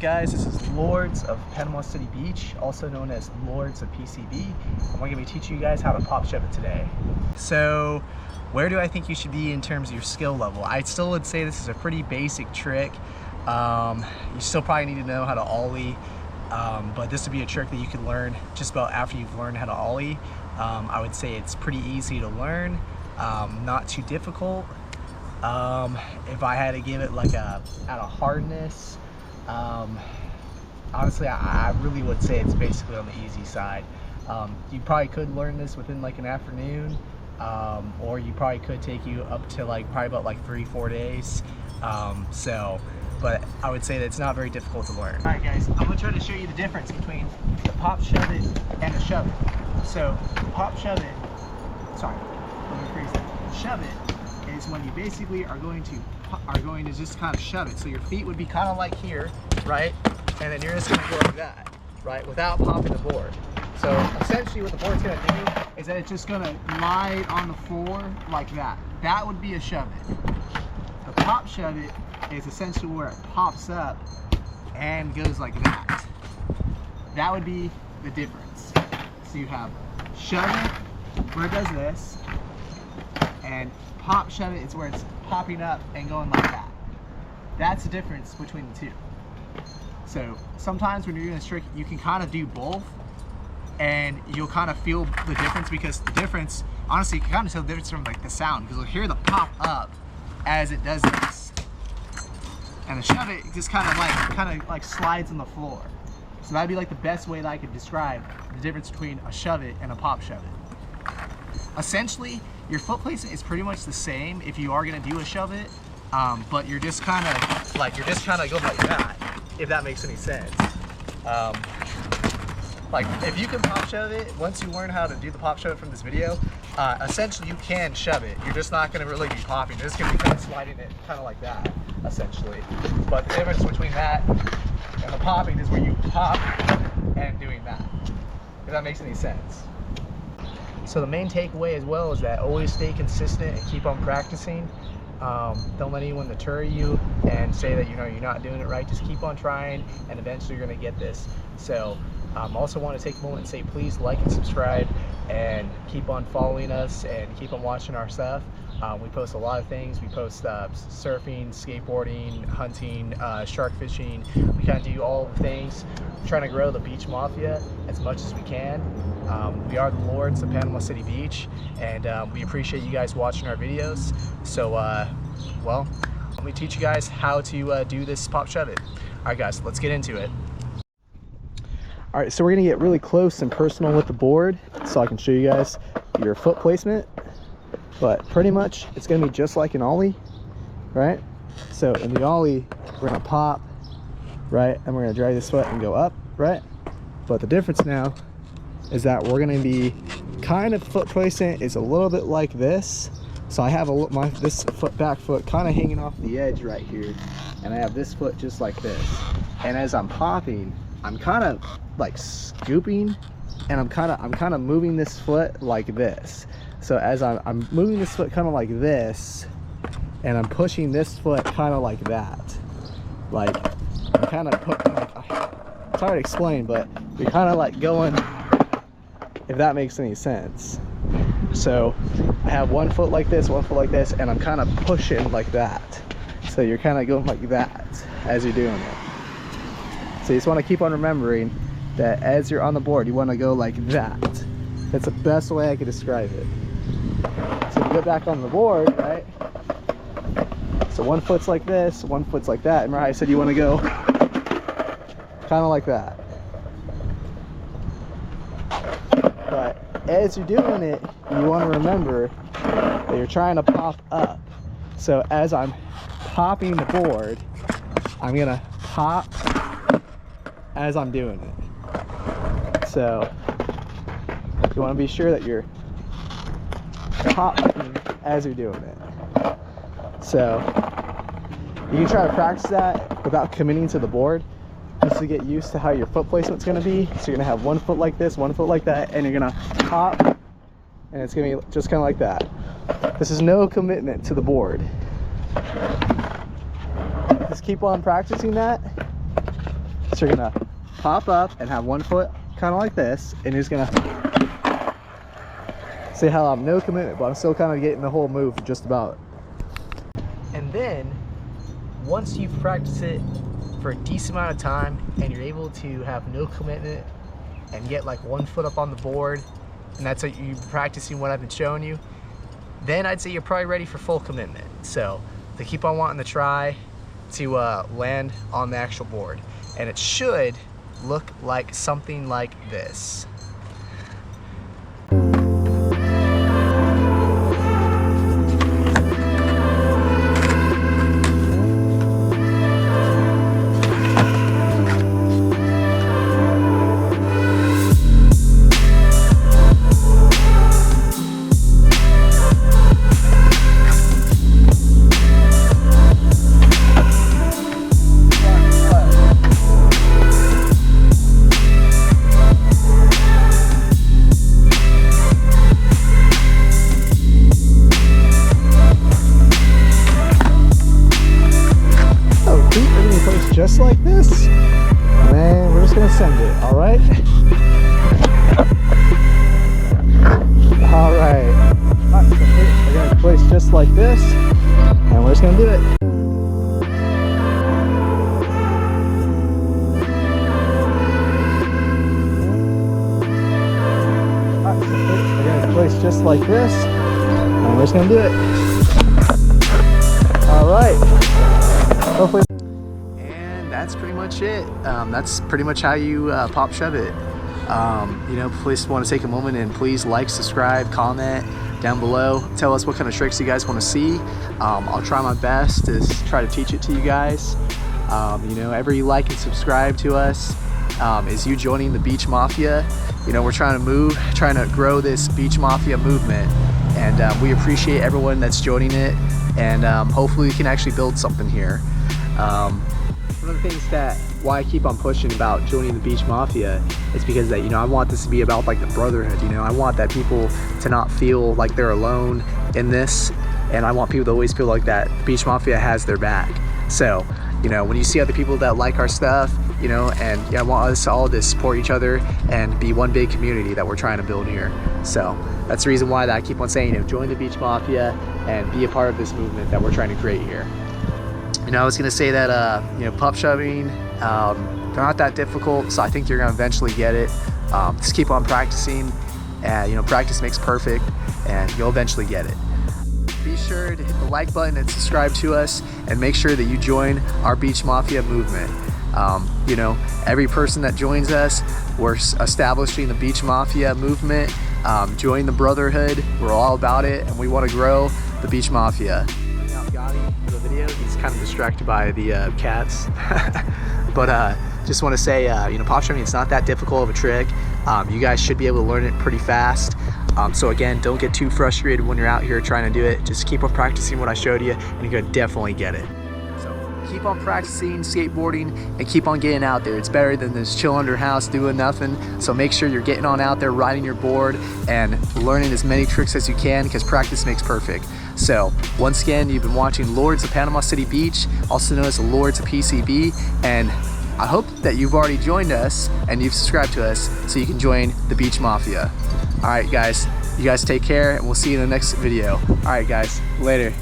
guys? This is Lords of Panama City Beach, also known as Lords of PCB. And we're going to be teaching you guys how to pop shove it today. So where do I think you should be in terms of your skill level? I still would say this is a pretty basic trick. You still probably need to know how to ollie, but this would be a trick that you can learn just about after you've learned how to ollie. I would say it's pretty easy to learn, not too difficult. If I had to give it like out of hardness, honestly, I really would say it's basically on the easy side. You probably could learn this within like an afternoon, or you probably could take you up to probably about 3-4 days. But I would say that it's not very difficult to learn. All right, guys, I'm gonna try to show you the difference between the pop shove it and the shove it. So pop shove it, sorry, let me rephrase that. Shove it is when you basically are going to just kind of shove it. So your feet would be kind of like here, right? And then you're just gonna go like that, right? Without popping the board. So essentially what the board's gonna do is that it's just gonna lie on the floor like that. That would be a shove it. The pop shove it is essentially where it pops up and goes like that. That would be the difference. So you have shove it where it does this, and pop shove it is where it's popping up and going like that. That's the difference between the two. So sometimes when you're doing this trick, you can kind of do both, and you'll kind of feel the difference, because the difference, honestly, you can kind of tell the difference from the sound, because you'll hear the pop up as it does this, and the shove it just kind of slides on the floor. So that'd be the best way that I could describe the difference between a shove it and a pop shove it. Essentially, your foot placement is pretty much the same if you are going to do a shove it, but you're just kind of going like that, if that makes any sense. If you can pop shove it, once you learn how to do the pop shove it from this video, essentially you can shove it. You're just not going to really be popping. You're just going to be kind of sliding it kind of like that, essentially. But the difference between that and the popping is where you pop and doing that, if that makes any sense. So the main takeaway as well is that always stay consistent and keep on practicing. Don't let anyone deter you and say that you're not doing it right. Just keep on trying, and eventually you're going to get this. So also want to take a moment and say, please like and subscribe, and keep on following us and keep on watching our stuff. We post a lot of things. We post surfing, skateboarding, hunting, shark fishing. We kind of do all the things. We're trying to grow the beach mafia as much as we can. We are the Lords of Panama City Beach, and we appreciate you guys watching our videos. So, well, let me teach you guys how to do this pop shove it. All right, guys, let's get into it. All right, so we're gonna get really close and personal with the board so I can show you guys your foot placement. But pretty much it's gonna be just like an ollie, right? So in the ollie, we're gonna pop, right? And we're gonna drag this foot and go up, right? But the difference now is that we're gonna be kind of foot placement is a little bit like this. So I have this back foot kind of hanging off the edge right here, and I have this foot just like this. And as I'm popping, I'm kind of scooping, and I'm kind of moving this foot like this. So as I'm moving this foot kind of like this, and I'm pushing this foot kind of like that. I'm kind of putting, it's hard to explain, but you're kind of going, if that makes any sense. So I have one foot like this, one foot like this, and I'm kind of pushing like that. So you're kind of going like that as you're doing it. So you just want to keep on remembering that as you're on the board, you want to go like that. That's the best way I could describe it. So if you go back on the board, right? So one foot's like this, one foot's like that. Remember how I said you want to go kind of like that. But as you're doing it, you want to remember that you're trying to pop up. So as I'm popping the board, I'm going to pop as I'm doing it. So you want to be sure that you're popping as you're doing it. So you can try to practice that without committing to the board, just to get used to how your foot placement's going to be. So you're going to have one foot like this, one foot like that, and you're going to pop, and it's going to be just kind of like that. This is no commitment to the board. Just keep on practicing that, So you're gonna pop up and have one foot kind of like this, and you're just gonna see how I'm no commitment, but I'm still kind of getting the whole move just about. And then once you've practiced it for a decent amount of time and you're able to have no commitment and get like one foot up on the board, and that's what you're practicing what I've been showing you, then I'd say you're probably ready for full commitment. So to keep on wanting to try to land on the actual board, and it should look like something like this. Just like this, and then we're just gonna send it. All right. All right. We're gonna place just like this, and we're just gonna do it. We're gonna place just like this, and we're just gonna do it. All right. Hopefully. That's pretty much it. That's pretty much how you pop shove it. You know, please want to take a moment and please like, subscribe, comment down below. Tell us what kind of tricks you guys want to see. I'll try my best to try to teach it to you guys. You know, every like and subscribe to us is you joining the Beach Mafia. You know, we're trying to grow this Beach Mafia movement, and we appreciate everyone that's joining it, and hopefully we can actually build something here. One of the things that why I keep on pushing about joining the Beach Mafia is because that, you know, I want this to be about like the brotherhood. You know, I want that people to not feel like they're alone in this, and I want people to always feel like that the Beach Mafia has their back. So, you know, when you see other people that like our stuff, you know, and yeah, I want us all to support each other and be one big community that we're trying to build here. So that's the reason why that I keep on saying, you know, join the Beach Mafia and be a part of this movement that we're trying to create here. You know, I was gonna say that, you know, pop shoving, they're not that difficult, so I think you're gonna eventually get it. Just keep on practicing, and you know, practice makes perfect, and you'll eventually get it. Be sure to hit the like button and subscribe to us, and make sure that you join our Beach Mafia movement. You know, every person that joins us, we're establishing the Beach Mafia movement. Join the brotherhood, we're all about it, and we want to grow the Beach Mafia. The video, he's kind of distracted by the cats. But just want to say, you know, pop shoving, it's not that difficult of a trick. You guys should be able to learn it pretty fast. So again, don't get too frustrated when you're out here trying to do it. Just keep on practicing what I showed you, and you're gonna definitely get it. So keep on practicing skateboarding and keep on getting out there. It's better than this chill under house doing nothing. So make sure you're getting on out there, riding your board, and learning as many tricks as you can, because practice makes perfect. So once again, you've been watching Lords of Panama City Beach, also known as the Lords of PCB, and I hope that you've already joined us and you've subscribed to us so you can join the Beach Mafia. All right, guys, you guys take care, and we'll see you in the next video. All right, guys, later.